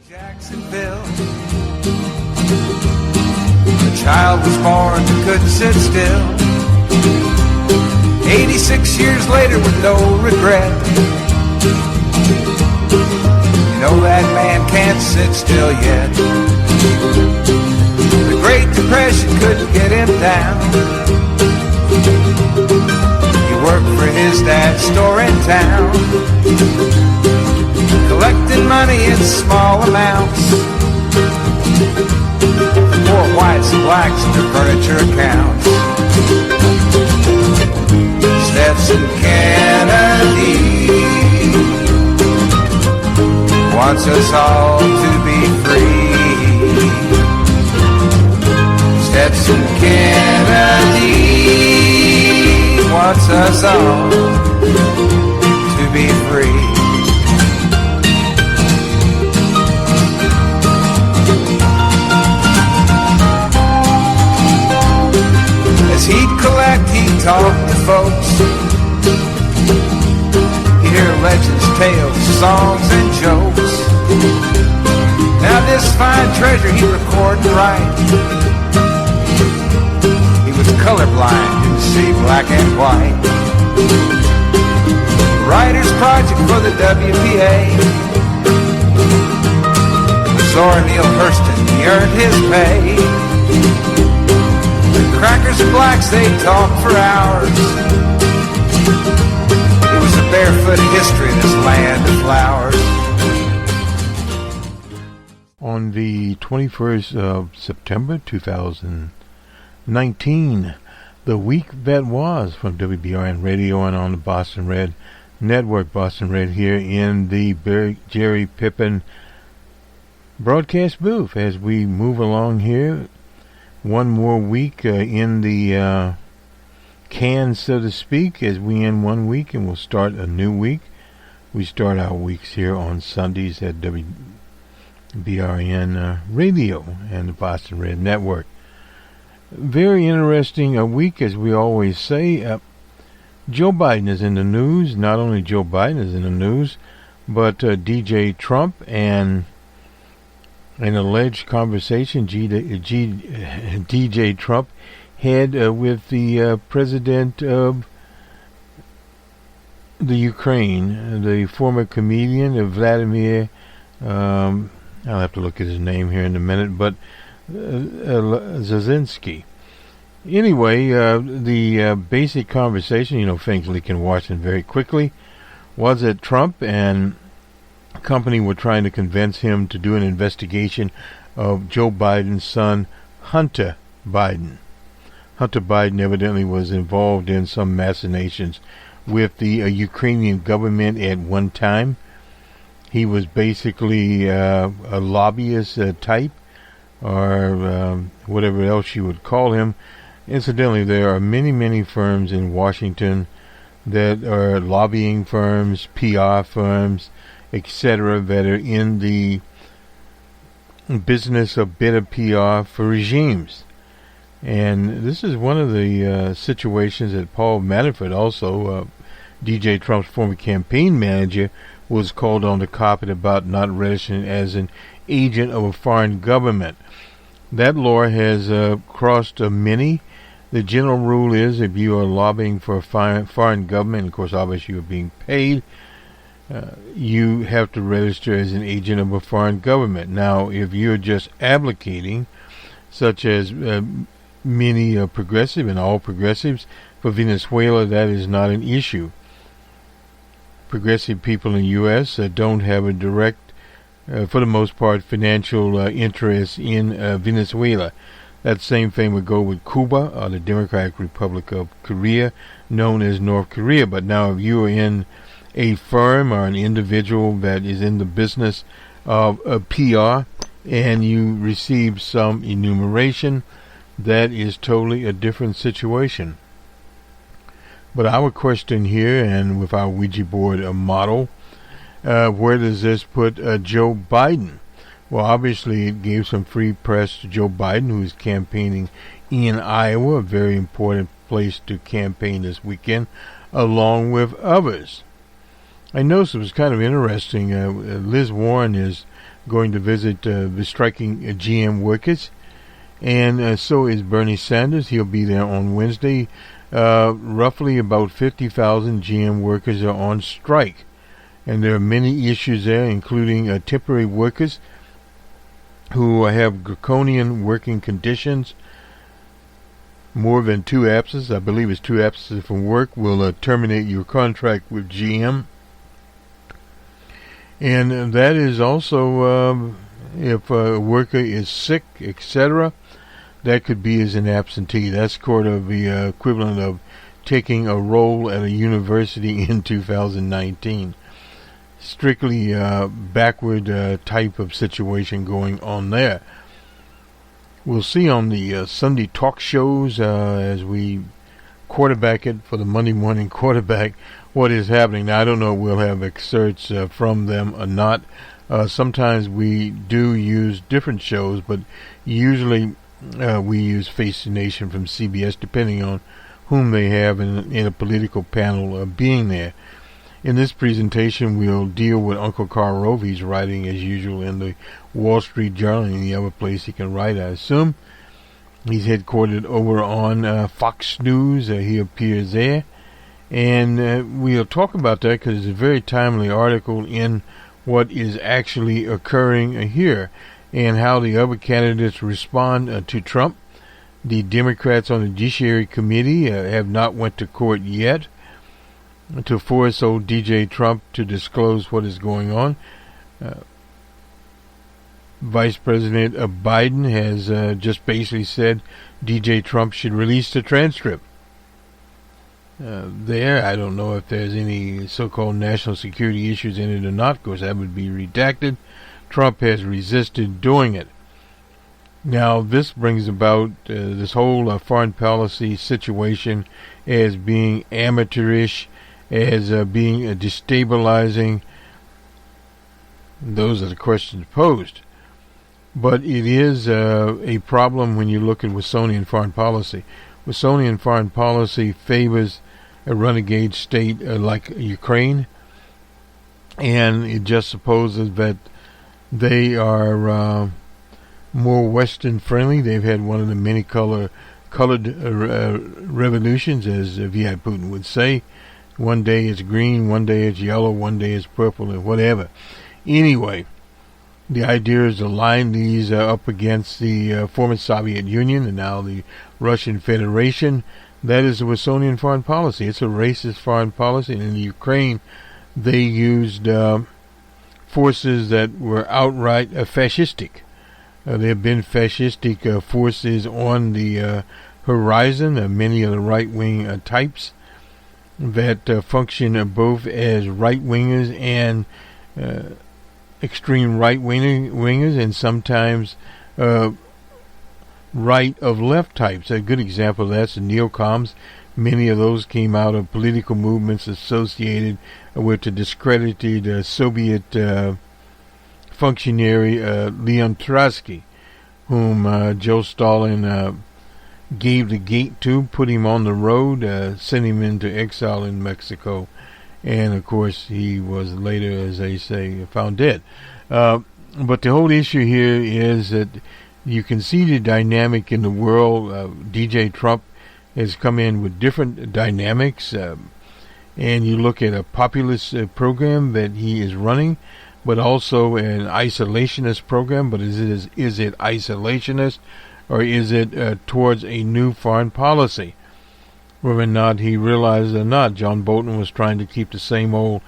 Jacksonville, the child was born who couldn't sit still. 86 years later with no regret. You know that man can't sit still yet. The Great Depression couldn't get him down. He worked for his dad's store in town, collecting money in small amounts. Poor whites and blacks in their furniture accounts. Stetson Kennedy wants us all to be free. Stetson Kennedy wants us all to be free. As he'd collect, he'd talk to folks. He'd hear legends, tales, songs, and jokes. Now this fine treasure he'd record and write. He was colorblind, didn't see black and white. Writer's project for the WPA. Zora Neale Hurston, he earned his pay. Crackers and blacks, they talk for hours. It was a barefoot history, this land of flowers. On the 21st of September 2019, the week that was, from WBRN Radio and on the Boston Red Network, Boston Red here in the Jerry Pippin broadcast booth. As we move along here, one more week in the can, so to speak, as we end one week and we'll start a new week. We start our weeks here on Sundays at WBRN Radio and the Boston Red Network. Very interesting week, as we always say. Joe Biden is in the news. Not only Joe Biden is in the news, but DJ Trump and an alleged conversation DJ Trump had with the president of the Ukraine, the former comedian Vladimir, I'll have to look at his name here in a minute, but Zelensky. Anyway, the basic conversation, things leak in Washington very quickly, was that Trump and company were trying to convince him to do an investigation of Joe Biden's son, Hunter Biden. Hunter Biden evidently was involved in some machinations with the Ukrainian government at one time. He was basically a lobbyist type, or whatever else you would call him. Incidentally, there are many, many firms in Washington that are lobbying firms, PR firms, etc., that are in the business of better PR for regimes. And this is one of the situations that Paul Manafort, also DJ Trump's former campaign manager, was called on the carpet about not registering as an agent of a foreign government. That law has crossed many. The general rule is if you are lobbying for a foreign government, of course obviously you are being paid, you have to register as an agent of a foreign government. Now, if you're just advocating, such as many progressive and all progressives for Venezuela, that is not an issue. Progressive people in the U.S. Don't have a direct, for the most part, financial interest in Venezuela. That same thing would go with Cuba, or the Democratic Republic of Korea, known as North Korea. But now if you are in a firm or an individual that is in the business of PR and you receive some enumeration, that is totally a different situation. But our question here, and with our Ouija board model, where does this put Joe Biden? Well, obviously it gave some free press to Joe Biden, who is campaigning in Iowa, a very important place to campaign this weekend, along with others. I noticed it was kind of interesting. Liz Warren is going to visit the striking GM workers. And so is Bernie Sanders. He'll be there on Wednesday. Roughly about 50,000 GM workers are on strike. And there are many issues there, including temporary workers who have draconian working conditions. More than 2 absences, I believe it's 2 absences from work, will terminate your contract with GM. And that is also if a worker is sick, etc., that could be as an absentee. That's sort of the equivalent of taking a role at a university in 2019. Strictly backward type of situation going on there. We'll see on the Sunday talk shows as we quarterback it for the Monday morning quarterback what is happening. Now, I don't know if we'll have excerpts from them or not. Sometimes we do use different shows, but usually we use Face the Nation from CBS, depending on whom they have in a political panel being there. In this presentation, we'll deal with Uncle Carl Rove. He's writing, as usual, in the Wall Street Journal and the other place he can write, I assume. He's headquartered over on Fox News. He appears there. And we'll talk about that because it's a very timely article in what is actually occurring here and how the other candidates respond to Trump. The Democrats on the Judiciary Committee have not went to court yet to force old DJ Trump to disclose what is going on. Vice President Biden has just basically said DJ Trump should release the transcript. I don't know if there's any so-called national security issues in it or not. Of course, that would be redacted. Trump has resisted doing it. Now, this brings about this whole foreign policy situation as being amateurish, as being destabilizing. Those are the questions posed. But it is a problem when you look at Wilsonian foreign policy. Wilsonian foreign policy favors a renegade state like Ukraine, and it just supposes that they are more Western friendly. They've had one of the many colored revolutions, as V.I. Putin would say. One day it's green, one day it's yellow, one day it's purple, and whatever. Anyway, the idea is to line these up against the former Soviet Union and now the Russian Federation. That is the Wilsonian foreign policy. It's a racist foreign policy. And in the Ukraine, they used forces that were outright fascistic. There have been fascistic forces on the horizon, many of the right-wing types that function both as right-wingers and extreme right-wingers, and sometimes right-of-left types. A good example of that's the neocons. Many of those came out of political movements associated with the discredited Soviet functionary Leon Trotsky, whom Joe Stalin gave the gate to, put him on the road, sent him into exile in Mexico, and of course he was later, as they say, found dead. But the whole issue here is that you can see the dynamic in the world. DJ Trump has come in with different dynamics, and you look at a populist program that he is running, but also an isolationist program. But is it isolationist, or is it towards a new foreign policy? Whether or not he realized it or not, John Bolton was trying to keep the same old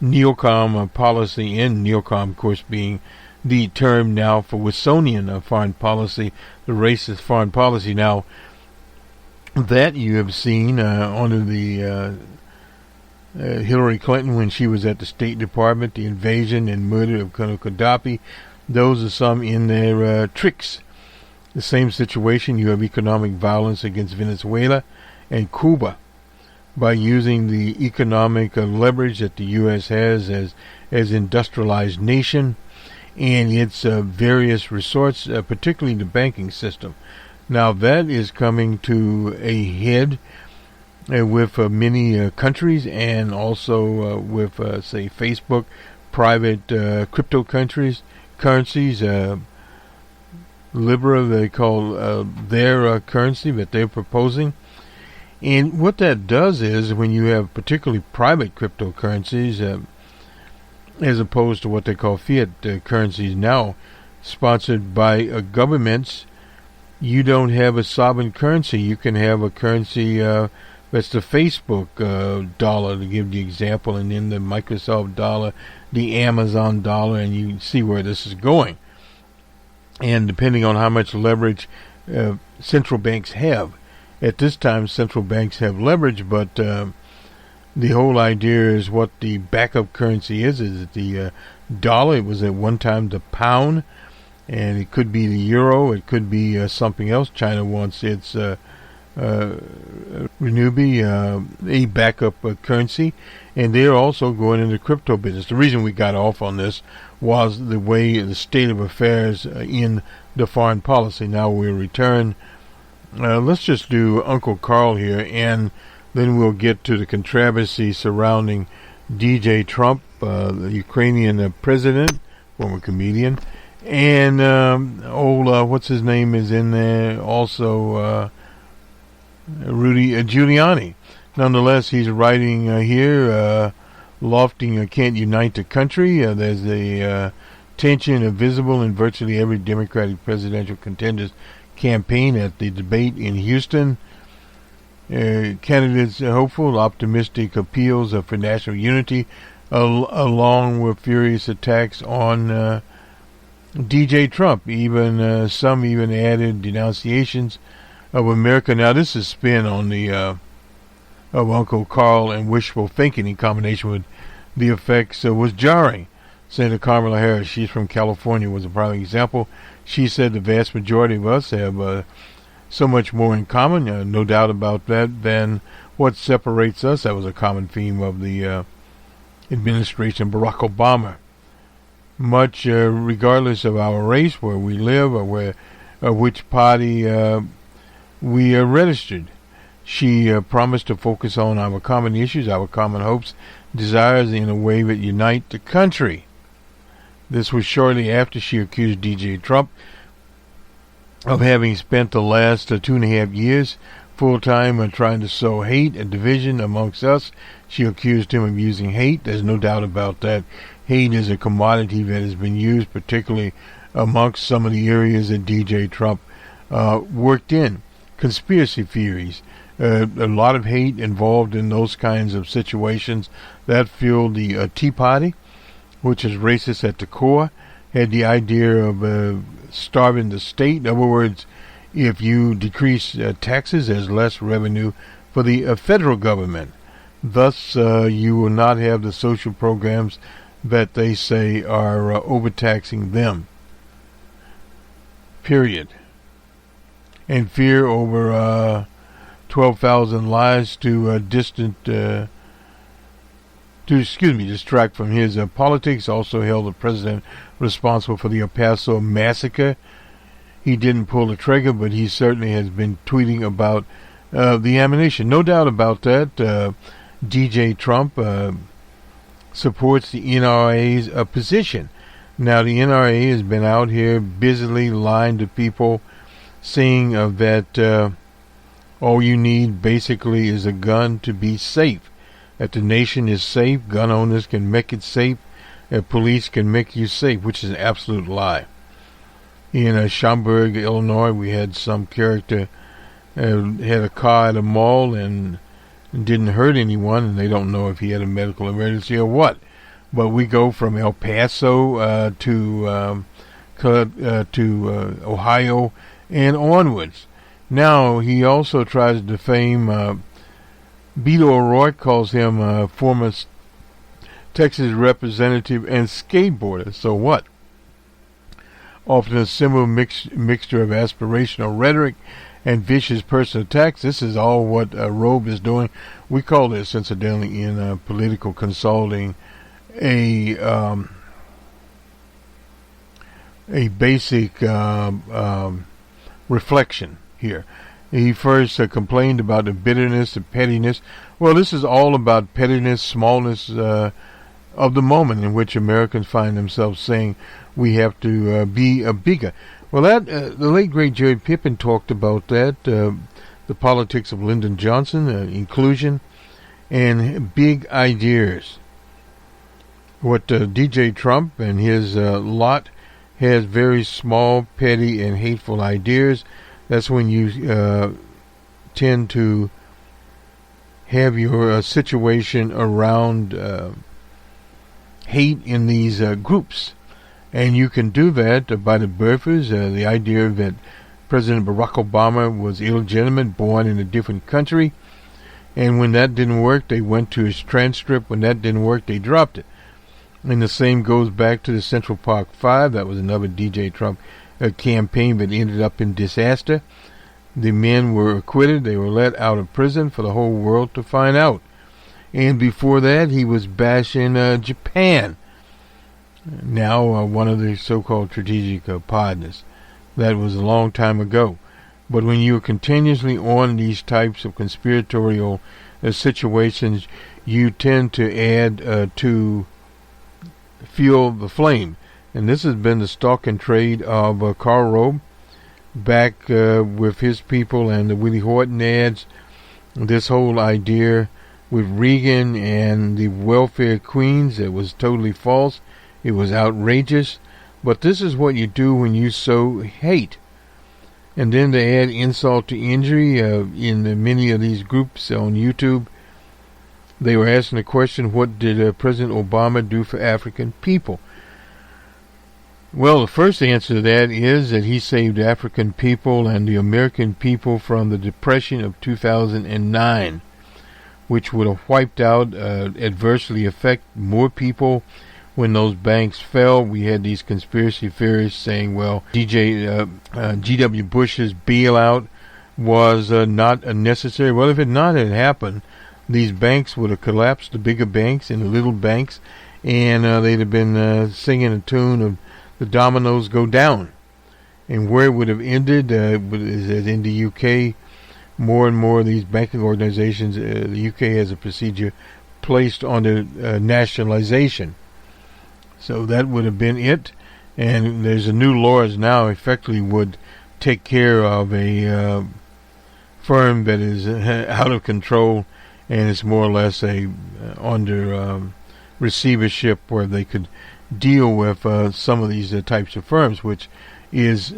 neocon policy in. Neocon, of course, being the term now for Wilsonian foreign policy, the racist foreign policy. Now, that you have seen under the Hillary Clinton when she was at the State Department, the invasion and murder of Colonel Gaddafi. Those are some in their tricks. The same situation, you have economic violence against Venezuela and Cuba by using the economic leverage that the U.S. has as industrialized nation and its various resorts, particularly the banking system. Now that is coming to a head with many countries, and also with, say, Facebook private cryptocurrencies. Libra, they call their currency that they're proposing. And what that does is, when you have particularly private cryptocurrencies, as opposed to what they call fiat currencies now, sponsored by governments, you don't have a sovereign currency. You can have a currency that's the Facebook dollar, to give the example, and then the Microsoft dollar, the Amazon dollar, and you see where this is going. And depending on how much leverage central banks have. At this time, central banks have leverage, but the whole idea is what the backup currency is the dollar. It was at one time the pound, and it could be the euro, it could be something else. China wants its renminbi, a backup currency, and they're also going into crypto business. The reason we got off on this was the state of affairs in the foreign policy. Now we'll return. Let's just do Uncle Carl here, and then we'll get to the controversy surrounding DJ Trump, the Ukrainian president, former comedian, and what's his name is in there also, Rudy Giuliani. Nonetheless, he's writing here, lofting can't unite the country. There's a tension visible in virtually every Democratic presidential contender's campaign at the debate in Houston. Candidates hopeful, optimistic appeals for national unity, along with furious attacks on DJ Trump. Some even added denunciations of America. Now, this is spin on the of Uncle Carl and wishful thinking in combination with the effects was jarring. Senator Kamala Harris, she's from California, was a prime example. She said the vast majority of us have so much more in common, no doubt about that, than what separates us. That was a common theme of the administration Barack Obama. Much regardless of our race, where we live, or which party we are registered. She promised to focus on our common issues, our common hopes, desires in a way that unite the country. This was shortly after she accused DJ Trump of having spent the last 2.5 years full-time trying to sow hate and division amongst us. She accused him of using hate. There's no doubt about that. Hate is a commodity that has been used, particularly amongst some of the areas that DJ Trump worked in. Conspiracy theories. A lot of hate involved in those kinds of situations. That fueled the Tea Party, which is racist at the core, had the idea of starving the state. In other words, if you decrease taxes, there's less revenue for the federal government. Thus, you will not have the social programs that they say are overtaxing them. Period. And fear over 12,000 lives to distract from his politics. Also held the president responsible for the El Paso massacre. He didn't pull the trigger, but he certainly has been tweeting about the ammunition. No doubt about that. DJ Trump supports the NRA's position. Now, the NRA has been out here busily lying to people, saying that all you need basically is a gun to be safe. That the nation is safe, gun owners can make it safe, police can make you safe, which is an absolute lie. In Schaumburg, Illinois, we had some character had a car at a mall and didn't hurt anyone, and they don't know if he had a medical emergency or what. But we go from El Paso to Ohio and onwards. Now, he also tries to defame Beto O'Rourke, calls him former Texas representative and skateboarder. So what? Often a similar mixture of aspirational rhetoric and vicious personal attacks. This is all what Robe is doing. We call this, incidentally, in political consulting, a basic reflection here. He first complained about the bitterness, the pettiness. Well, this is all about pettiness, smallness, of the moment in which Americans find themselves saying we have to be bigger. Well, that the late great Jerry Pippin talked about that, the politics of Lyndon Johnson, inclusion, and big ideas. What DJ Trump and his lot has very small, petty, and hateful ideas. That's when you tend to have your situation around hate in these groups. And you can do that by the birthers. The idea that President Barack Obama was illegitimate, born in a different country. And when that didn't work, they went to his transcript. When that didn't work, they dropped it. And the same goes back to the Central Park Five. That was another DJ Trump campaign that ended up in disaster. The men were acquitted. They were let out of prison for the whole world to find out. And before that, he was bashing Japan. Now one of the so-called strategic partners. That was a long time ago. But when you're continuously on these types of conspiratorial situations, you tend to add to fuel the flame. And this has been the stock and trade of Karl Rove back with his people and the Willie Horton ads. This whole idea with Reagan and the welfare queens, it was totally false. It was outrageous. But this is what you do when you sow hate. And then to add insult to injury, in many of these groups on YouTube, they were asking the question, what did President Obama do for African people? Well, the first answer to that is that he saved African people and the American people from the Depression of 2009, which would have wiped out, adversely affect more people when those banks fell. We had these conspiracy theorists saying, well, G.W. Bush's bailout was not necessary. Well, if it not had happened, these banks would have collapsed, the bigger banks and the little banks, and they'd have been singing a tune of the dominoes go down. And where it would have ended is that in the UK, more and more of these banking organizations, the UK has a procedure placed under nationalization. So that would have been it. And there's a new laws now effectively would take care of a firm that is out of control, and it's more or less under receivership where they could deal with some of these types of firms, which is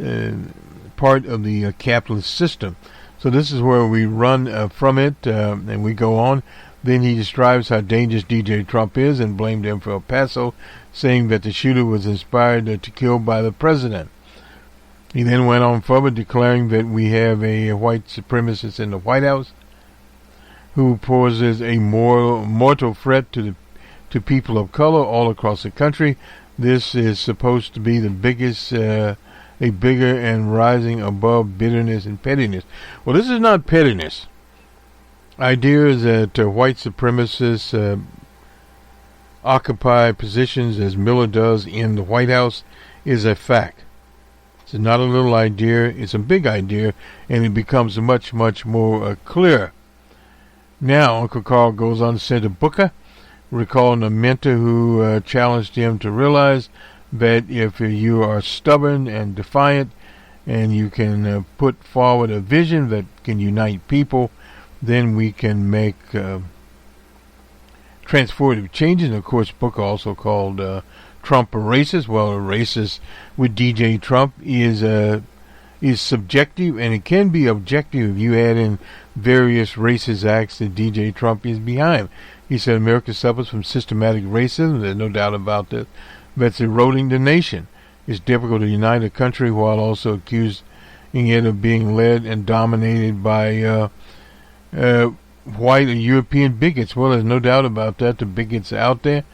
part of the capitalist system. So this is where we run from it, and we go on. Then he describes how dangerous DJ Trump is and blamed him for El Paso, saying that the shooter was inspired to kill by the president. He then went on further, declaring that we have a white supremacist in the White House who poses a mortal threat to people of color all across the country. This is supposed to be the biggest, a bigger and rising above bitterness and pettiness. Well, this is not pettiness. Ideas that white supremacists occupy positions as Miller does in the White House is a fact. It's not a little idea, it's a big idea, and it becomes much, much more clear. Now, Uncle Carl goes on to say to Booker, recalling a mentor who challenged him to realize that if you are stubborn and defiant and you can put forward a vision that can unite people, then we can make transformative changes. And of course, Booker also called Trump a racist. Well, a racist with DJ Trump is subjective, and it can be objective if you add in various racist acts that DJ Trump is behind. He said America suffers from systematic racism. There's no doubt about that. That's eroding the nation. It's difficult to unite a country while also accusing it of being led and dominated by white or European bigots. Well, there's no doubt about that. The bigots are out there.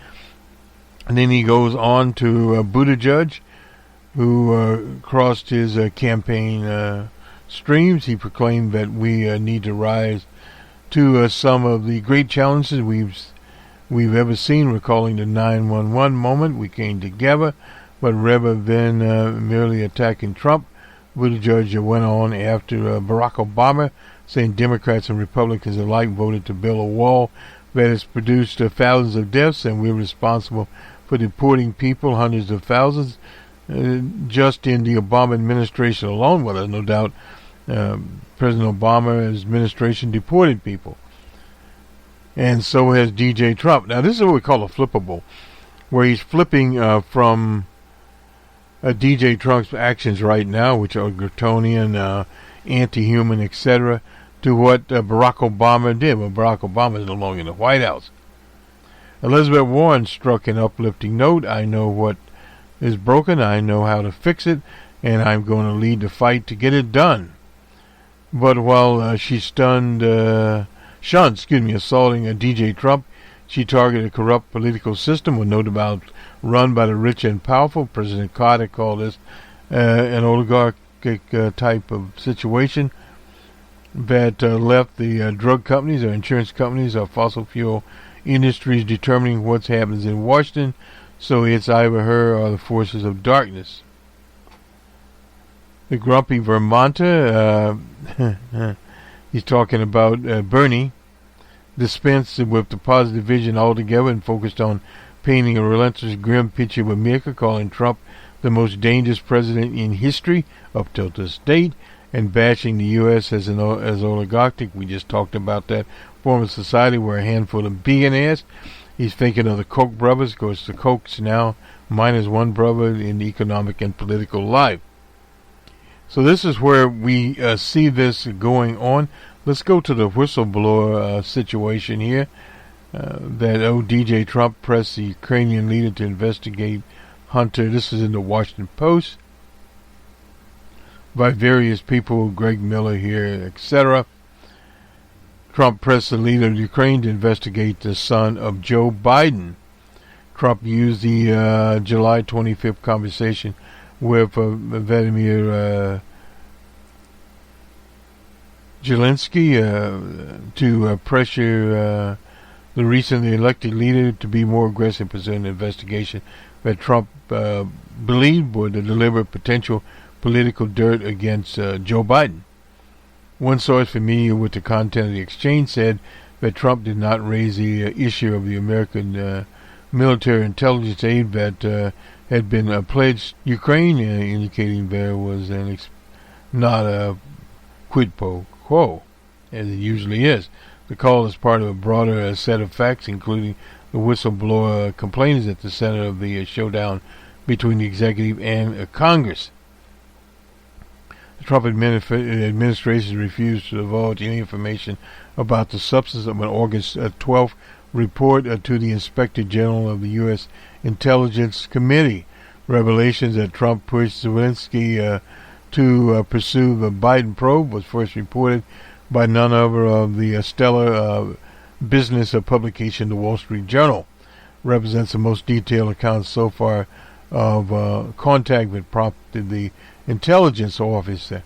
And then he goes on to Buttigieg, who crossed his campaign streams. He proclaimed that we need to rise to some of the great challenges we've ever seen, recalling the 9/11 moment. We came together, but rather than merely attacking Trump, Buttigieg went on after Barack Obama, saying Democrats and Republicans alike voted to build a wall that has produced thousands of deaths, and we're responsible for deporting people, hundreds of thousands, just in the Obama administration alone. Well, there's no doubt President Obama's administration deported people. And so has DJ Trump. Now, this is what we call a flippable, where he's flipping from DJ Trump's actions right now, which are Gratonian, anti-human, etc., to what Barack Obama did when Barack Obama is no longer in the White House. Elizabeth Warren struck an uplifting note. I know what is broken. I know how to fix it, and I'm going to lead the fight to get it done. But while she shunned assaulting DJ Trump, she targeted a corrupt political system with no doubt run by the rich and powerful. President Carter called this an oligarchic type of situation that left the drug companies or insurance companies or fossil fuel industries determining what happens in Washington. So it's either her or the forces of darkness. The grumpy Vermonter, he's talking about Bernie, dispensed with the positive vision altogether and focused on painting a relentless, grim picture of America, calling Trump the most dangerous president in history up till this date, and bashing the U.S. as oligarchic. We just talked about that form of society where a handful of billionaires. He's thinking of the Koch brothers. Of course, the Kochs now minus one brother in the economic and political life. So this is where we see this going on. Let's go to the whistleblower situation here. That DJ Trump pressed the Ukrainian leader to investigate Hunter. This is in the Washington Post by various people, Greg Miller here, etc. Trump pressed the leader of Ukraine to investigate the son of Joe Biden. Trump used the July 25th conversation with Vladimir Zelensky to pressure the recently elected leader to be more aggressive pursuing the investigation that Trump believed would deliver potential political dirt against Joe Biden. One source familiar with the content of the exchange said that Trump did not raise the issue of the American military intelligence aid that had been pledged Ukraine, indicating there was not a quid pro quo, as it usually is. The call is part of a broader set of facts, including the whistleblower complaint is at the center of the showdown between the executive and Congress. The Trump administration refused to divulge any information about the substance of an August 12th report to the Inspector General of the U.S. Intelligence Committee. Revelations that Trump pushed Zelensky to pursue the Biden probe was first reported by none other of the stellar business publication, the Wall Street Journal. Represents the most detailed account so far of contact that prompted the intelligence officer.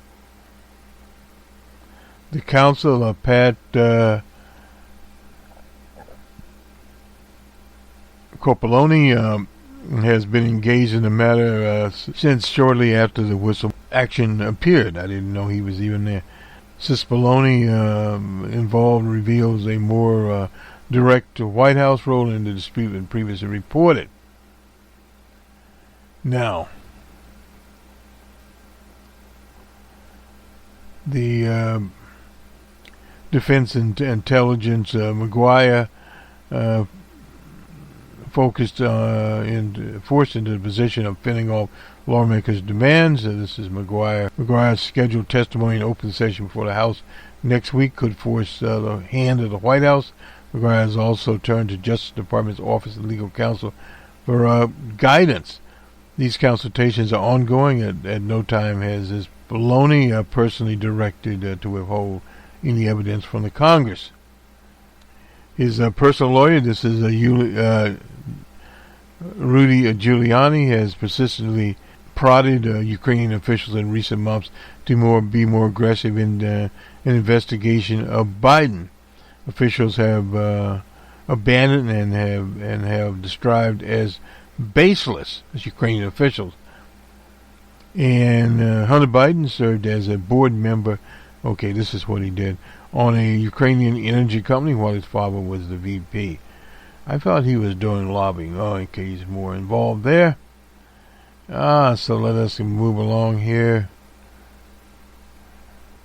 The counsel, Pat Copoloni, has been engaged in the matter since shortly after the whistle action appeared. I didn't know he was even there. Cipollone involved reveals a more direct White House role in the dispute than previously reported. Now, the Defense Intelligence McGuire forced into the position of fending off lawmakers' demands. This is McGuire. McGuire's scheduled testimony in open session before the House next week could force the hand of the White House. McGuire has also turned to Justice Department's Office of Legal Counsel for guidance. These consultations are ongoing. At no time has this Baloney personally directed to withhold any evidence from the Congress. His personal lawyer, this is Rudy Giuliani, has persistently prodded Ukrainian officials in recent months to be more aggressive in an investigation of Biden. Officials have abandoned and have described as baseless, as Ukrainian officials. And Hunter Biden served as a board member. Okay, this is what he did. on a Ukrainian energy company while his father was the VP. I thought he was doing lobbying. Oh, okay, he's more involved there. So let us move along here.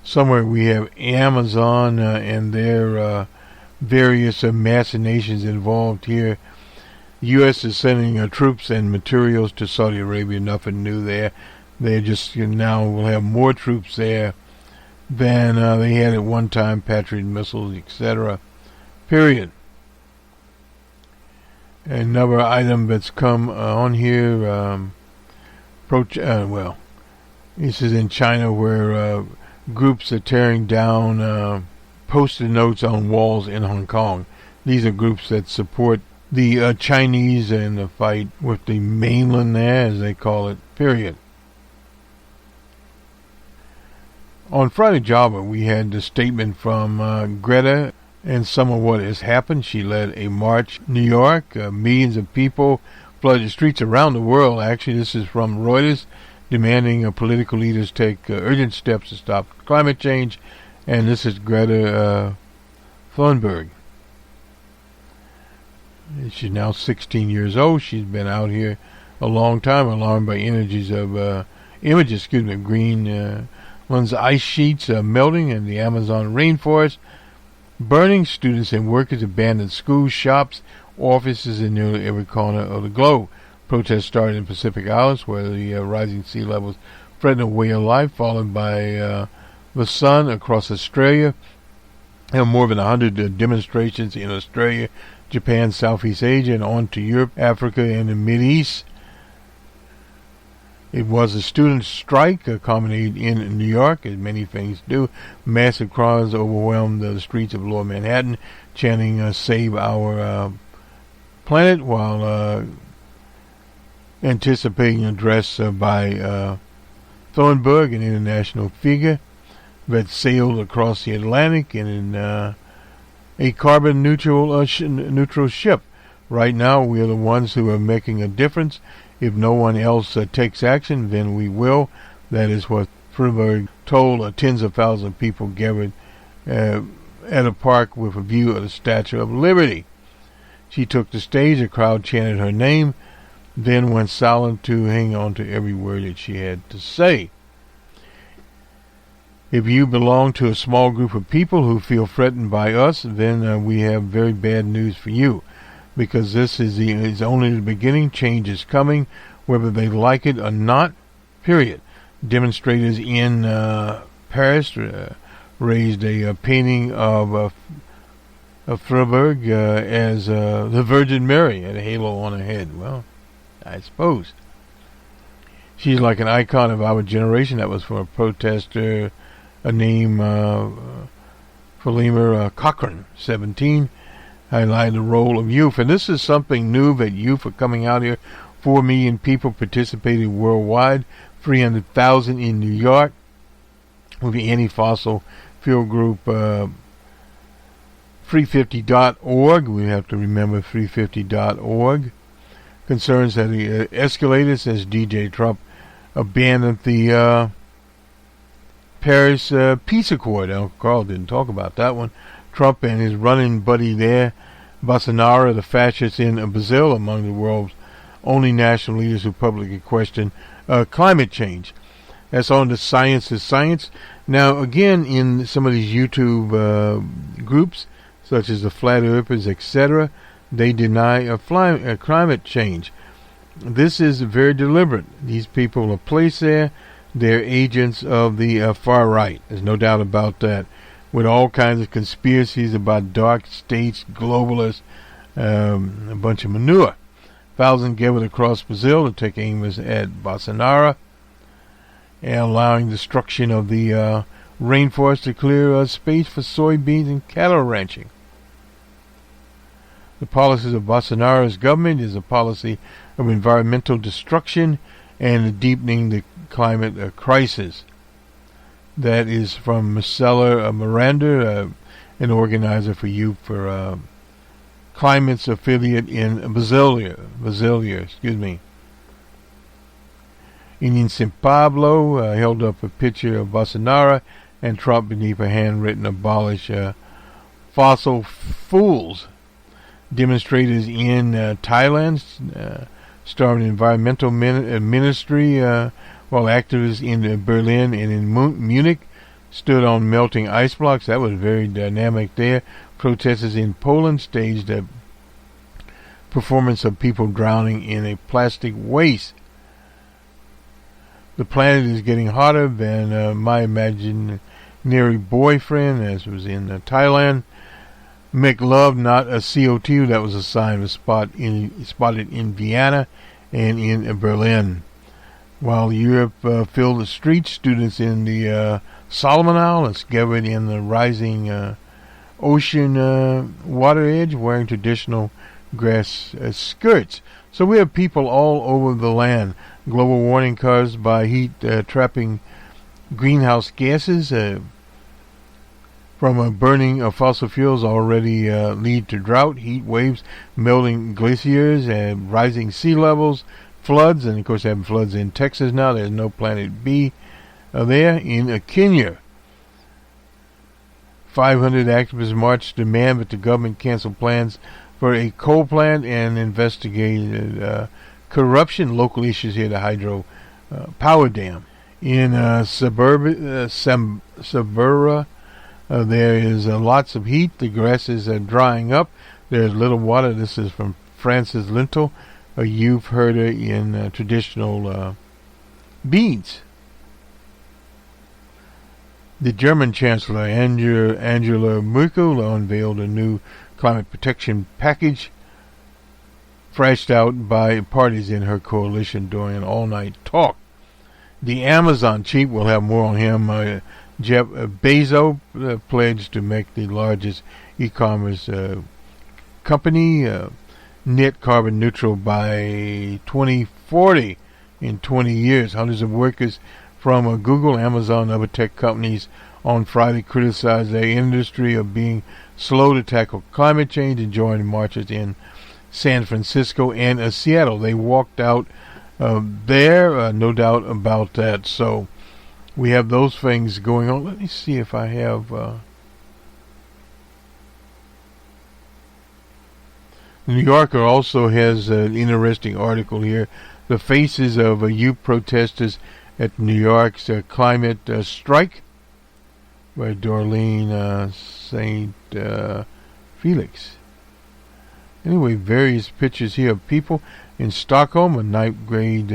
Somewhere we have Amazon and their various machinations involved here. The U.S. is sending troops and materials to Saudi Arabia. Nothing new there. They just now will have more troops there than they had at one time, Patriot missiles, etc. Period. Another item that's come on here, this is in China where groups are tearing down post-it notes on walls in Hong Kong. These are groups that support the Chinese and the fight with the mainland there, as they call it, period. On Friday Java, we had the statement from Greta and some of what has happened. She led a march in New York. Millions of people flooded the streets around the world. Actually, this is from Reuters, demanding political leaders take urgent steps to stop climate change. And this is Greta Thunberg. She's now 16 years old. She's been out here a long time, alarmed by images of Greenland's ice sheets melting in the Amazon rainforest, burning. Students and workers abandoned schools, shops, offices in nearly every corner of the globe. Protests started in Pacific Islands, where the rising sea levels threaten a way of life, followed by the sun across Australia. There are more than 100 demonstrations in Australia, Japan, Southeast Asia, and on to Europe, Africa, and the Mideast. It was a student strike culminated in New York, as many things do. Massive crowds overwhelmed the streets of Lower Manhattan, chanting "Save Our Planet," while anticipating an address by Thunberg, an international figure that sailed across the Atlantic in a carbon-neutral ship. Right now, we are the ones who are making a difference. If no one else takes action, then we will. That is what Thunberg told tens of thousands of people gathered at a park with a view of the Statue of Liberty. She took the stage. A crowd chanted her name, then went silent to hang on to every word that she had to say. If you belong to a small group of people who feel threatened by us, then we have very bad news for you, because this is only the beginning. Change is coming, whether they like it or not, period. Demonstrators in Paris raised a painting of Thunberg as the Virgin Mary, had a halo on her head. Well, I suppose. She's like an icon of our generation. That was from a protester named Philema Cochran, 17, highlighting the role of youth. And this is something new, that youth are coming out here. 4 million people participated worldwide, 300,000 in New York, with the anti-fossil fuel group 350.org. We have to remember 350.org. Concerns that the escalated as DJ Trump abandoned the Paris Peace Accord. Carl didn't talk about that one. Trump and his running buddy there, Bolsonaro, the fascist in Brazil, among the world's only national leaders who publicly question climate change. That's on the Science is Science. Now, again, in some of these YouTube groups, such as the Flat Earthers, etc., they deny climate change. This is very deliberate. These people are placed there. They're agents of the far right. There's no doubt about that. With all kinds of conspiracies about dark states, globalists, a bunch of manure. Thousands gathered across Brazil to take aim at Bolsonaro and allowing destruction of the rainforest to clear space for soybeans and cattle ranching. The policies of Bolsonaro's government is a policy of environmental destruction and deepening the climate crisis. That is from Marcela Miranda, an organizer for Youth for Climate's affiliate in Brasilia. In São Paulo, held up a picture of Bolsonaro and Trump beneath a handwritten abolish fossil fuels. Demonstrators in Thailand started an environmental ministry, while activists in Berlin and in Munich stood on melting ice blocks. That was very dynamic there. Protesters in Poland staged a performance of people drowning in a plastic waste. The planet is getting hotter than my imaginary boyfriend, as was in Thailand. Make love, not a CO2. That was a sign of spotted in Vienna and in Berlin. While Europe filled the streets, students in the Solomon Islands gathered in the rising ocean water edge wearing traditional grass skirts. So we have people all over the land. Global warming caused by heat trapping greenhouse gases from burning of fossil fuels already lead to drought, heat waves, melting glaciers, and rising sea levels, floods, and of course having floods in Texas now. There's no Planet B there. In Kenya, 500 activists marched to demand that the government cancel plans for a coal plant and investigated corruption. Local issues here, the hydro power dam. In Sabura, there is lots of heat. The grass is drying up. There's little water. This is from Francis Lintel, a youth herder in traditional beads. The German Chancellor Angela Merkel unveiled a new climate protection package thrashed out by parties in her coalition during an all-night talk. The Amazon chief, will have more on him, Jeff Bezos pledged to make the largest e-commerce company net carbon neutral by 2040 in 20 years. Hundreds of workers from Google, Amazon, and other tech companies on Friday criticized their industry of being slow to tackle climate change and joined marches in San Francisco and Seattle. They walked out there, no doubt about that. So we have those things going on. Let me see if I have The New Yorker also has an interesting article here. The faces of youth protesters at New York's climate strike by Dorleen St. Felix. Anyway, various pictures here of people in Stockholm. A ninth-grade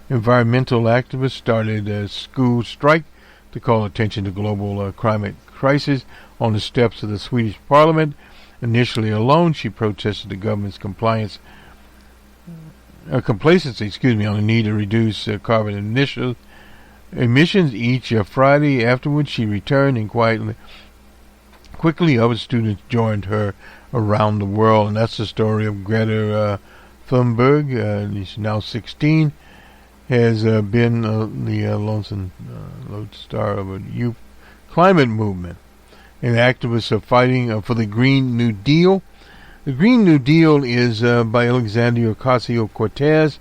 environmental activist started a school strike to call attention to global climate crisis on the steps of the Swedish Parliament. Initially alone, she protested the government's complacency, on the need to reduce carbon emissions each Friday. Afterwards, she returned and quickly other students joined her around the world, and that's the story of Greta Thunberg. She's now 16, has been the lodestar of a youth climate movement. And activists are fighting for the Green New Deal. The Green New Deal is by Alexandria Ocasio-Cortez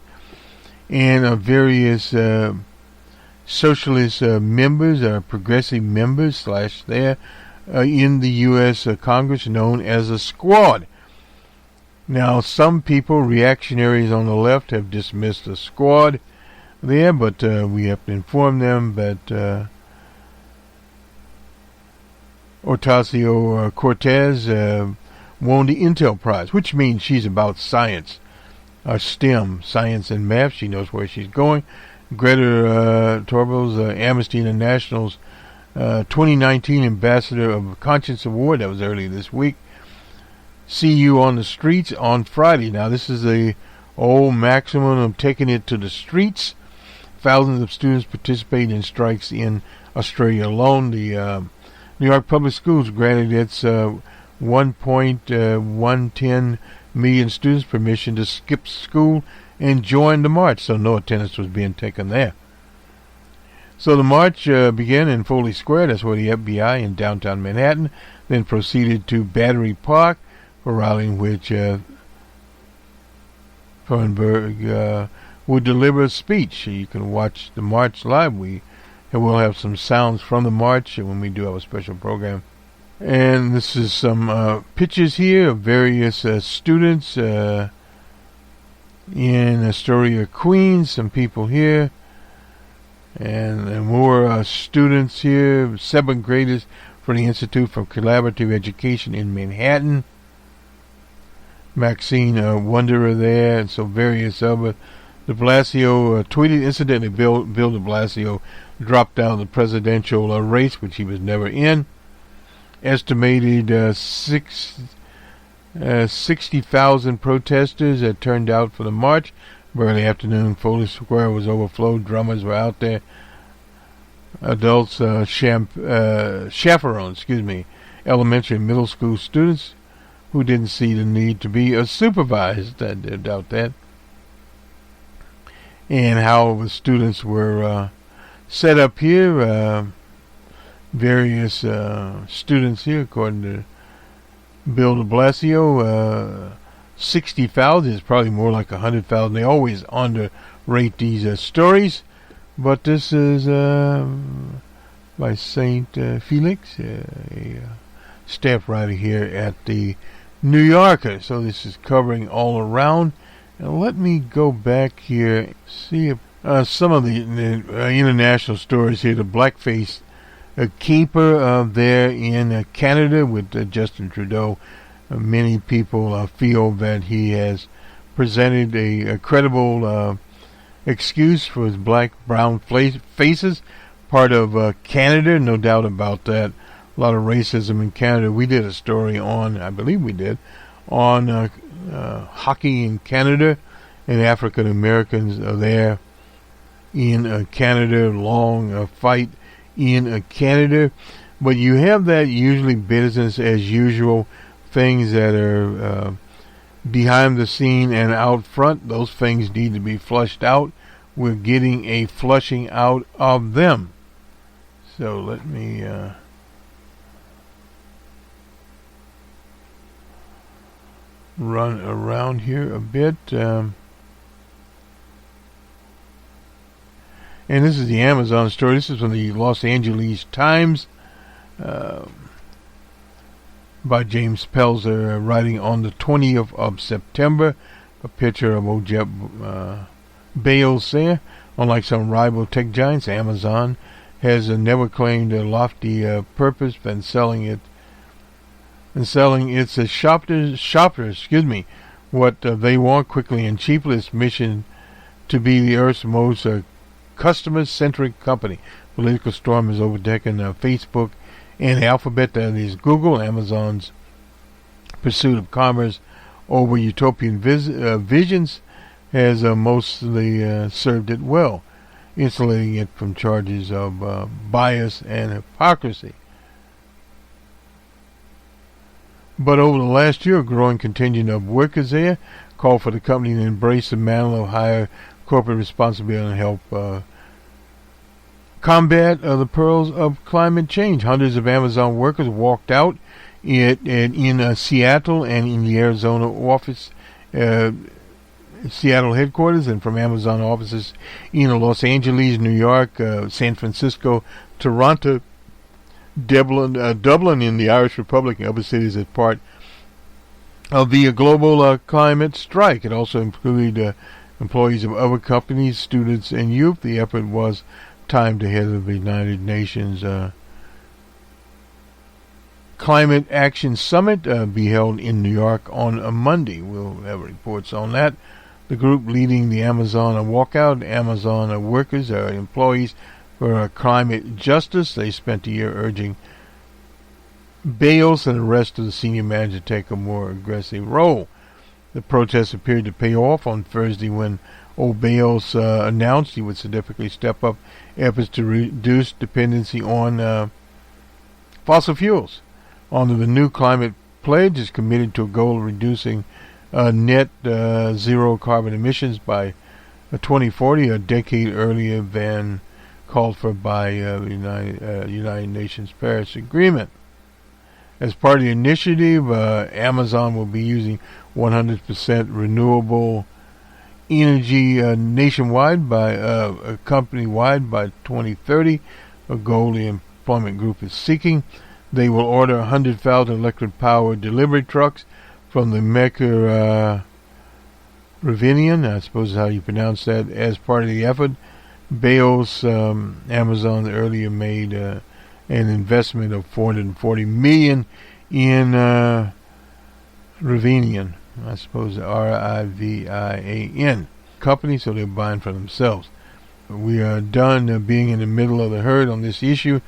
and various socialist members, progressive members there in the U.S. Congress, known as a squad. Now, some people, reactionaries on the left, have dismissed the squad there, but we have to inform them that Ocasio-Cortez won the Intel Prize, which means she's about science, STEM, science and math. She knows where she's going. Greta Thunberg's Amnesty International's 2019 Ambassador of Conscience Award, that was earlier this week. See you on the streets on Friday. Now, this is the old maximum of taking it to the streets. Thousands of students participate in strikes in Australia alone. The New York Public Schools granted its 1.110 million students permission to skip school and join the march, so no attendance was being taken there. So the march began in Foley Square, that's where the FBI in downtown Manhattan, then proceeded to Battery Park for rallying which Thunberg would deliver a speech. You can watch the march live. We And we'll have some sounds from the march when we do our special program. And this is some pictures here of various students in Astoria, Queens. Some people here. And more students here, 7th graders for the Institute for Collaborative Education in Manhattan. Maxine Wanderer there, and so various other. De Blasio tweeted, incidentally, Bill de Blasio dropped out of the presidential race, which he was never in. Estimated 60,000 protesters had turned out for the march. Early afternoon, Foley Square was overflowed. Drummers were out there. Adults, chaperones, elementary and middle school students who didn't see the need to be supervised. I doubt that. And how the students were set up here. Various students here, according to Bill de Blasio. 60,000 is probably more like 100,000. They always underrate these stories. But this is by St. Felix, a staff writer here at the New Yorker. So this is covering all around. Now let me go back here and see if some of the international stories here. The blackface caper there in Canada with Justin Trudeau. Many people feel that he has presented a credible excuse for his black-brown faces. Part of Canada, no doubt about that. A lot of racism in Canada. We did a story on, I believe we did, on hockey in Canada, and African Americans are there in Canada. Long fight in Canada. But you have that usually business as usual, things that are behind the scene and out front. Those things need to be flushed out. We're getting a flushing out of them. So let me run around here a bit. And this is the Amazon story. This is from the Los Angeles Times by James Pelzer, writing on the 20th of September. A picture of Ojeb Bales there. Unlike some rival tech giants, Amazon has never claimed a lofty purpose than selling its shoppers what they want quickly and cheaply. Its mission to be the Earth's most customer-centric company. Political storm is overtaken Facebook and Alphabet, that is Google. Amazon's pursuit of commerce over utopian visions has mostly served it well, insulating it from charges of bias and hypocrisy. But over the last year, a growing contingent of workers there called for the company to embrace the mantle of higher corporate responsibility and help combat the perils of climate change. Hundreds of Amazon workers walked out in Seattle and in the Arizona office, Seattle headquarters, and from Amazon offices in Los Angeles, New York, San Francisco, Toronto, Dublin in the Irish Republic, and other cities as part of the global climate strike. It also included employees of other companies, students, and youth. The effort was timed ahead of the United Nations Climate Action Summit be held in New York on a Monday. We'll have reports on that. The group leading the Amazon walkout, Amazon workers, are employees for climate justice. They spent the year urging Bales and the rest of the senior management to take a more aggressive role. The protests appeared to pay off on Thursday when Bales announced he would significantly step up efforts to reduce dependency on fossil fuels. Under the new climate pledge, is committed to a goal of reducing net zero carbon emissions by 2040, a decade earlier than called for by the United Nations Paris Agreement. As part of the initiative, Amazon will be using 100% renewable energy nationwide by company-wide by 2030, a goal the employment group is seeking. They will order 100,000 electric-powered delivery trucks from the Maker Ravinian, I suppose is how you pronounce that, as part of the effort. Bezos, Amazon earlier made an investment of $440 million in Ravinian, I suppose Rivian company, so they're buying for themselves. We are done being in the middle of the herd on this issue.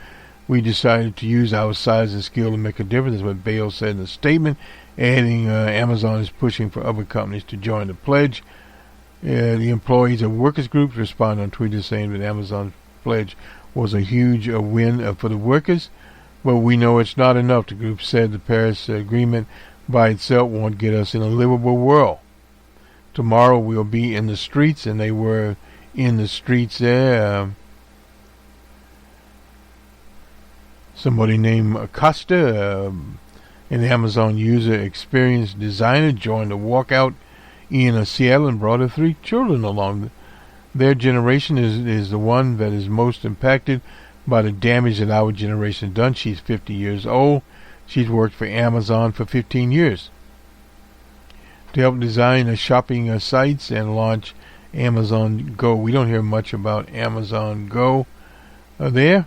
We decided to use our size and skill to make a difference, is what Bezos said in a statement, adding Amazon is pushing for other companies to join the pledge. The employees of workers groups responded on Twitter saying that Amazon's pledge was a huge win for the workers, but we know it's not enough. The group said the Paris Agreement by itself won't get us in a livable world. Tomorrow we'll be in the streets, and they were in the streets there. Somebody named Acosta, an Amazon user experience designer, joined the walkout in Seattle and brought her 3 children along. Their generation is the one that is most impacted by the damage that our generation has done. She's 50 years old. She's worked for Amazon for 15 years to help design shopping sites and launch Amazon Go. We don't hear much about Amazon Go there,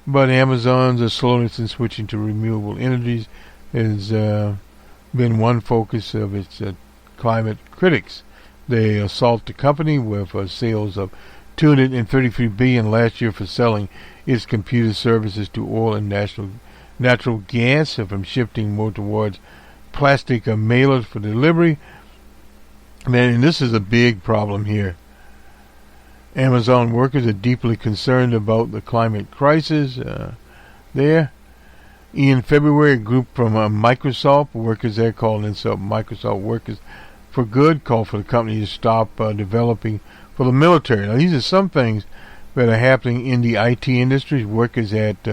but Amazon's slowness in switching to renewable energies has been one focus of its climate critics. They assault the company with sales of $233 billion last year for selling its computer services to oil and natural gas, from shifting more towards plastic mailers for delivery. Man, and this is a big problem here. Amazon workers are deeply concerned about the climate crisis there. In February, a group from Microsoft, workers there called themselves Microsoft Workers for Good, called for the company to stop developing for the military. Now, these are some things that are happening in the IT industry. Workers at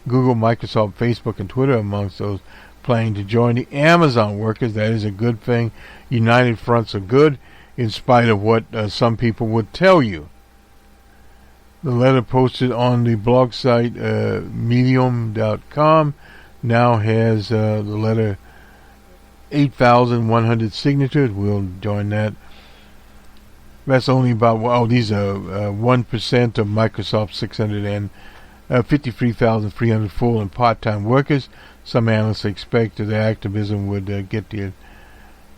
Google, Microsoft, Facebook, and Twitter amongst those planning to join the Amazon workers. That is a good thing. United fronts are good, in spite of what some people would tell you. The letter posted on the blog site medium.com now has the letter 8,100 signatures. We'll join that. That's only about, these are 1% of Microsoft's 653,300 full and part-time workers. Some analysts expect that their activism would get the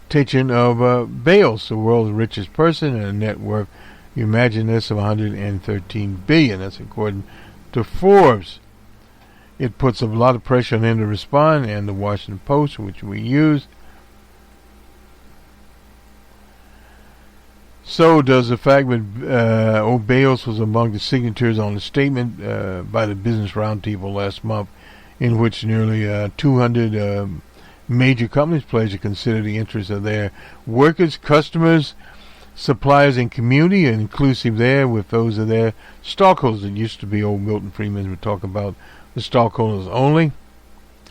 attention of Bezos, the world's richest person, and a net worth, you imagine this, of $113 billion. That's according to Forbes. It puts a lot of pressure on them to respond, and the Washington Post, which we used. So does the fact that Bezos was among the signatories on the statement by the Business Roundtable last month, in which nearly 200 major companies pledged to consider the interests of their workers, customers, suppliers, and community, and inclusive there with those of their stockholders. It used to be old Milton Friedman would talk about the stockholders only.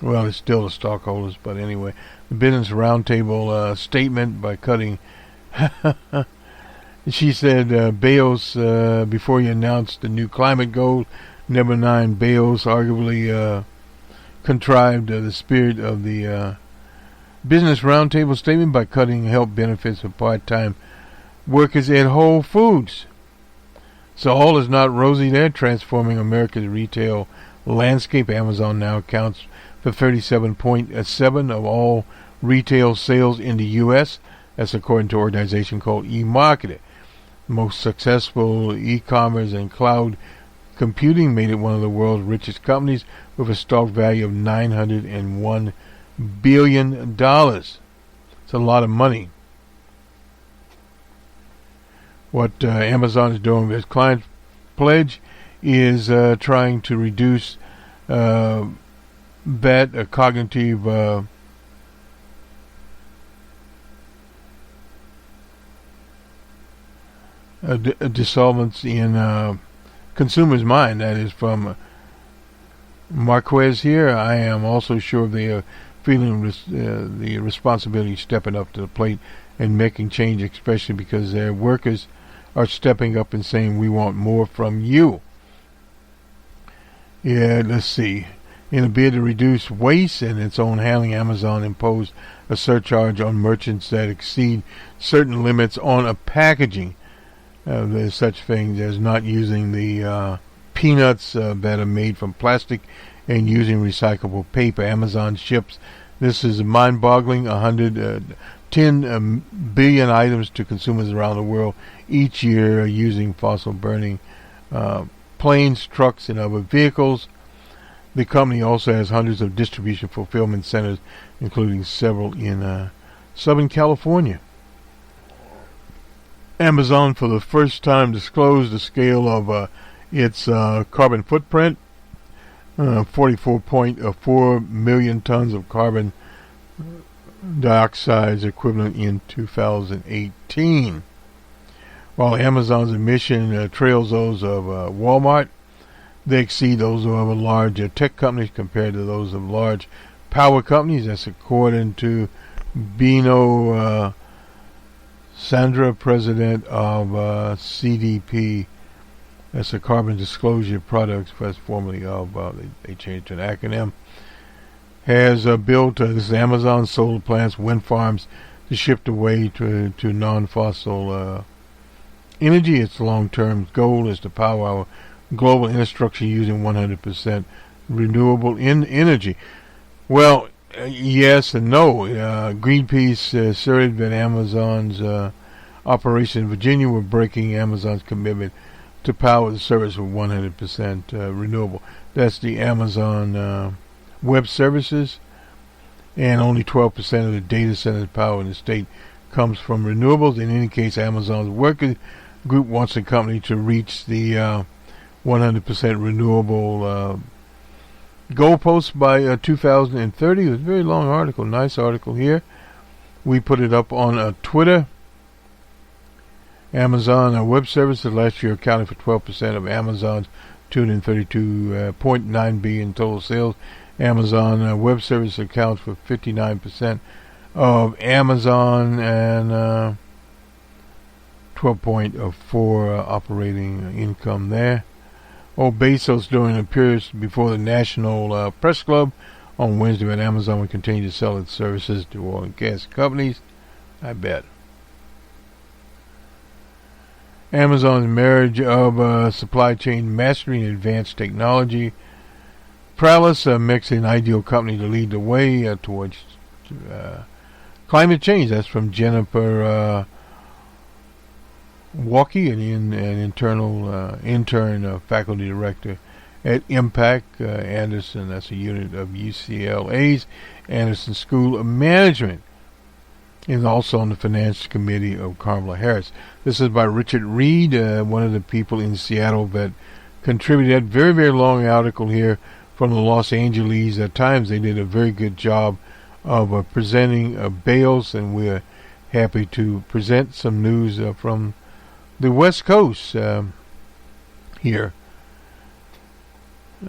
Well, it's still the stockholders, but anyway. The Business Roundtable statement by cutting... She said, Bezos, before he announced the new climate goal, number 9, Bezos arguably contrived the spirit of the Business Roundtable statement by cutting health benefits for part-time workers at Whole Foods. So all is not rosy there, transforming America's retail landscape. Amazon now accounts for 37.7% of all retail sales in the U.S. That's according to an organization called eMarketer. Most successful e-commerce and cloud computing made it one of the world's richest companies with a stock value of $901 billion. It's a lot of money. What Amazon is doing with its client pledge is trying to reduce that cognitive dissonance in consumers' mind. That is from Marquez here. I am also sure they are feeling the responsibility, stepping up to the plate and making change, especially because their workers are stepping up and saying, we want more from you. Yeah, let's see. In a bid to reduce waste and its own handling, Amazon imposed a surcharge on merchants that exceed certain limits on a packaging. There's such things as not using the peanuts that are made from plastic and using recyclable paper. Amazon ships, this is mind-boggling, 110 billion items to consumers around the world each year using fossil-burning planes, trucks, and other vehicles. The company also has hundreds of distribution fulfillment centers, including several in Southern California. Amazon, for the first time, disclosed the scale of its carbon footprint. 44.4 million tons of carbon dioxide equivalent in 2018. While Amazon's emission trails those of Walmart, they exceed those of other large tech companies compared to those of large power companies. That's according to Bino Sandra, president of CDP. That's the Carbon Disclosure Products, that's formerly of, they changed to an acronym, has built, this is Amazon, solar plants, wind farms to shift away to non-fossil energy. Its long-term goal is to power our global infrastructure using 100% renewable energy. Well, yes and no. Greenpeace asserted that Amazon's operation in Virginia were breaking Amazon's commitment to power the service with 100% renewable. That's the Amazon Web Services, and only 12% of the data center power in the state comes from renewables. In any case, Amazon's worker group wants the company to reach the 100% renewable goalpost by 2030. It was a very long article, nice article here. We put it up on Twitter. Amazon Web Services last year accounted for 12% of Amazon's $232.9 billion total sales. Amazon Web Services accounts for 59% of Amazon and 12.4 operating income there. Bezos, during an appearance before the National Press Club on Wednesday, that Amazon will continue to sell its services to oil and gas companies. I bet. Amazon's marriage of supply chain mastery and advanced technology prowess makes it an ideal company to lead the way towards climate change. That's from Jennifer Walkie, an intern faculty director at Impact Anderson. That's a unit of UCLA's Anderson School of Management, and also on the finance committee of Kamala Harris. This is by Richard Reed, one of the people in Seattle that contributed that very, very long article here from the Los Angeles Times. They did a very good job of presenting bales, and we're happy to present some news from the West Coast here.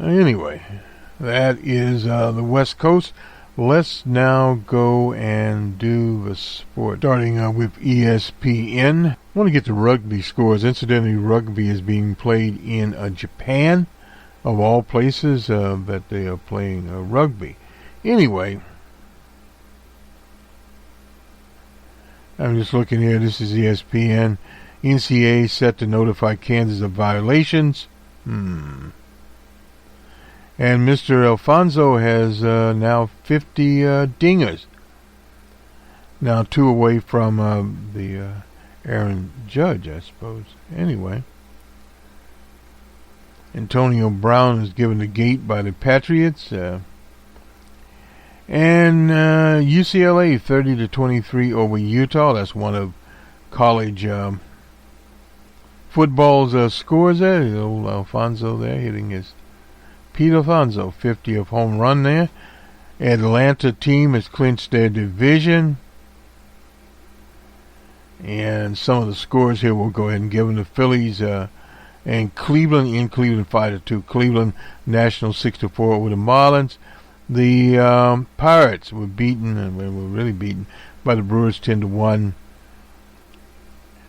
Anyway, that is the West Coast. Let's now go and do the sport, starting with ESPN. I want to get the rugby scores. Incidentally, rugby is being played in Japan, of all places that they are playing rugby. Anyway, I'm just looking here. This is ESPN. NCAA set to notify Kansas of violations. And Mr. Alfonso has now 50 dingers. Now 2 away from the Aaron Judge, I suppose. Anyway, Antonio Brown is given the gate by the Patriots. And UCLA 30-23 over Utah. That's one of college football's scores there. The old Alfonso there hitting his Pete Alfonso, 50th home run there. Atlanta team has clinched their division. And some of the scores here we'll go ahead and give them. The Phillies and Cleveland, in Cleveland 5-2. Cleveland National 6-4 over the Marlins. The Pirates were beaten, and were really beaten, by the Brewers 10-1.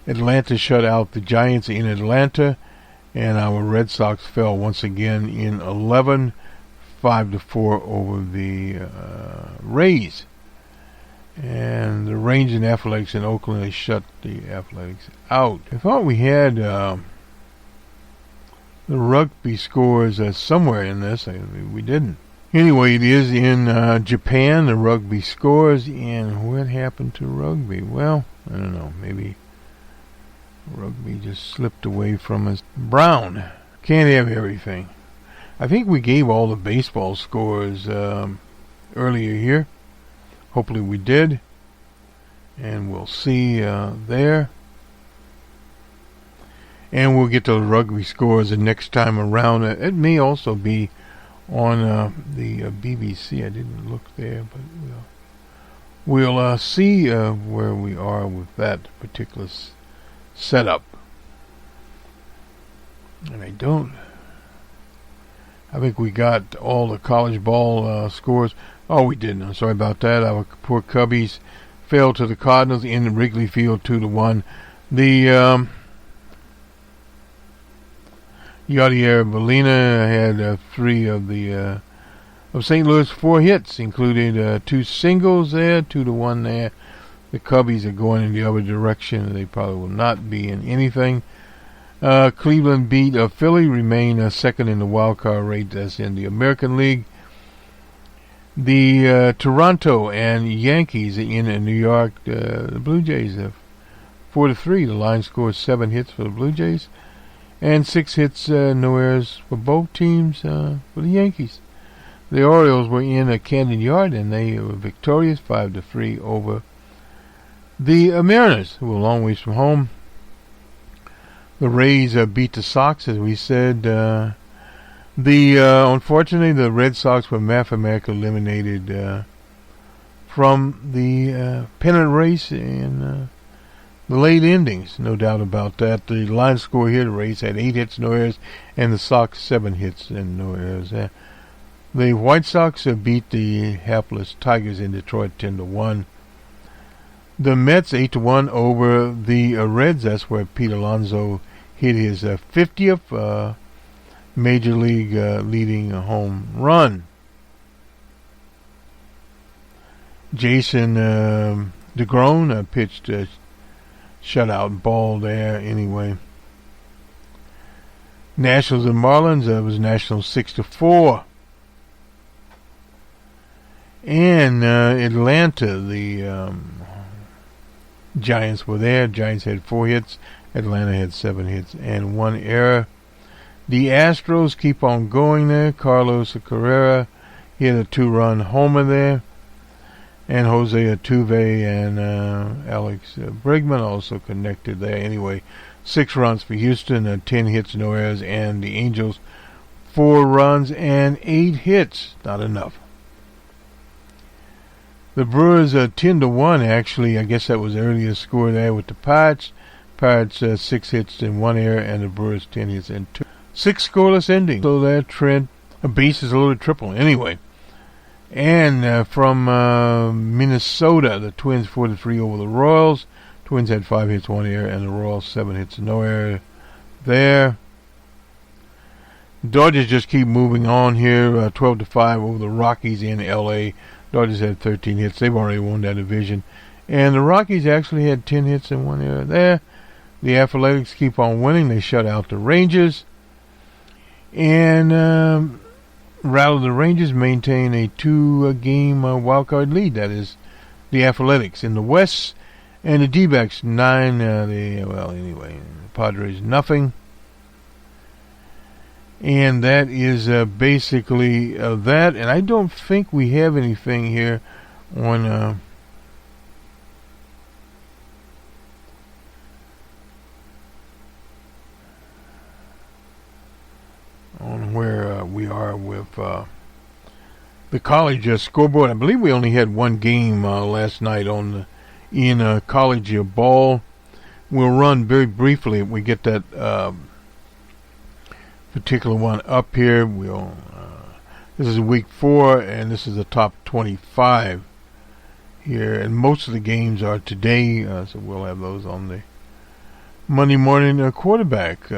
Atlanta shut out the Giants in Atlanta, and our Red Sox fell once again in 11, 5-4 over the Rays. And the Rangers and Athletics in Oakland, they shut the Athletics out. I thought we had the rugby scores somewhere in this. We didn't. Anyway, it is in Japan, the rugby scores, and what happened to rugby? Well, I don't know, maybe rugby just slipped away from us. Brown, can't have everything. I think we gave all the baseball scores earlier here. Hopefully we did, and we'll see there. And we'll get to the rugby scores the next time around. It may also be on the BBC. I didn't look there, but we'll see where we are with that particular setup. And I think we got all the college ball scores. Oh, we didn't. I'm sorry about that. Our poor Cubbies fell to the Cardinals in Wrigley Field 2-1. The Yadier Molina had 3 of the of St. Louis 4 hits, included 2 singles there, 2-1 there. The Cubbies are going in the other direction. They probably will not be in anything. Cleveland beat Philly, remain second in the wild card race. That's in the American League. The Toronto and Yankees in New York. The Blue Jays have 4-3. The line scores 7 hits for the Blue Jays. And 6 hits, no errors for both teams for the Yankees. The Orioles were in Camden Yard, and they were victorious 5-3 over the Mariners, who were a long ways from home. The Rays beat the Sox, as we said. Unfortunately, the Red Sox were mathematically eliminated from the pennant race in the late innings, no doubt about that. The line score here, the Rays had 8 hits, no errors, and the Sox 7 hits and no errors. The White Sox beat the hapless Tigers in Detroit 10-1. The Mets 8-1 over the Reds. That's where Pete Alonso hit his 50th Major League leading home run. Jason DeGrom pitched shutout ball there anyway. Nationals and Marlins, it was Nationals 6-4. And Atlanta, the Giants were there. Giants had 4 hits. Atlanta had 7 hits and 1 error. The Astros keep on going there. Carlos Carrera hit a 2-run homer there. And Jose Altuve and Alex Bregman also connected there. Anyway, 6 runs for Houston, 10 hits, no errors. And the Angels, 4 runs and 8 hits. Not enough. The Brewers 10-1, actually. I guess that was the earliest score there with the Pirates. Pirates 6 hits and 1 error, and the Brewers 10 hits and 2. 6 scoreless endings. So that Trent, a bases loaded triple. Anyway. And from Minnesota, the Twins 4-3 over the Royals. Twins had 5 hits, 1 error, and the Royals 7 hits, no error there. Dodgers just keep moving on here, 12-5 over the Rockies in L.A. Dodgers had 13 hits. They've already won that division. And the Rockies actually had 10 hits and 1 error there. The Athletics keep on winning. They shut out the Rangers. And rather the Rangers maintain a 2-game wildcard lead. That is the Athletics in the West. And the D-backs 9. The Padres nothing. And that is basically that. And I don't think we have anything here on where we are with the college scoreboard. I believe we only had 1 game last night in college ball. We'll run very briefly if we get that particular one up here. This is week 4, and this is the top 25 here, and most of the games are today, so we'll have those on the Monday morning quarterback.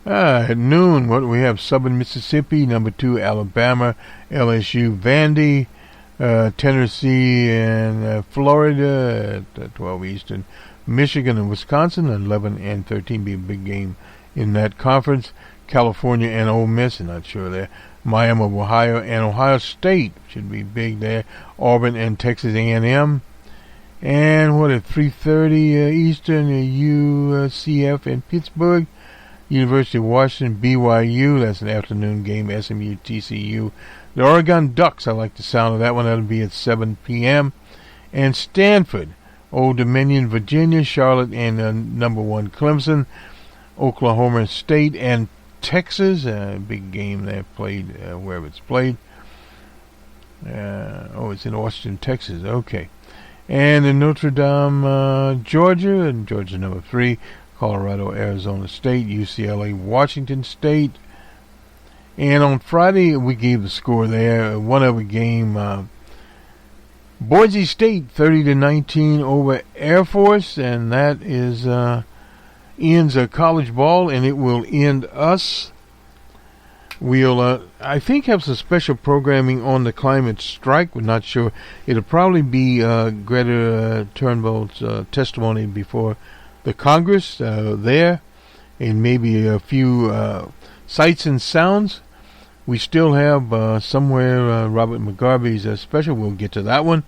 At noon, what we have: Southern Mississippi, number 2 Alabama, LSU, Vandy, Tennessee and Florida at 12 Eastern, Michigan and Wisconsin at 11 and 13. Be a big game in that conference. California and Ole Miss, I'm not sure there. Miami of Ohio and Ohio State should be big there. Auburn and Texas A&M. And what at 3:30 Eastern, UCF in Pittsburgh. University of Washington, BYU, that's an afternoon game. SMU, TCU. The Oregon Ducks, I like the sound of that one. That'll be at 7 p.m. And Stanford, Old Dominion, Virginia, Charlotte, and number 1 Clemson. Oklahoma State and Texas, big game they played, wherever it's played. It's in Austin, Texas. Okay. And in Notre Dame, Georgia, and Georgia number 3. Colorado, Arizona State, UCLA, Washington State. And on Friday, we gave the score there. One other game, Boise State 30-19 over Air Force, and that is ends college ball, and it will end us. We'll, I think, have some special programming on the climate strike. We're not sure. It'll probably be Greta Thunberg's testimony before the Congress there, and maybe a few sights and sounds. We still have somewhere Robert Mugabe's special. We'll get to that one.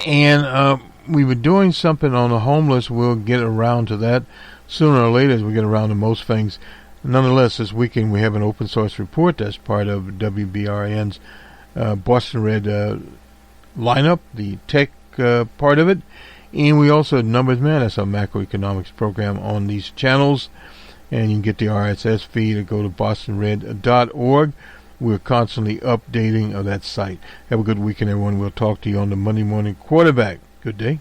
And we were doing something on the homeless. We'll get around to that sooner or later as we get around to most things. Nonetheless, this weekend we have an open source report that's part of WBRN's Boston Red lineup, the tech part of it. And we also have Numbers Man, that's our macroeconomics program on these channels. And you can get the RSS feed or go to bostonred.org. We're constantly updating that site. Have a good weekend, everyone. We'll talk to you on the Monday Morning Quarterback. Good day.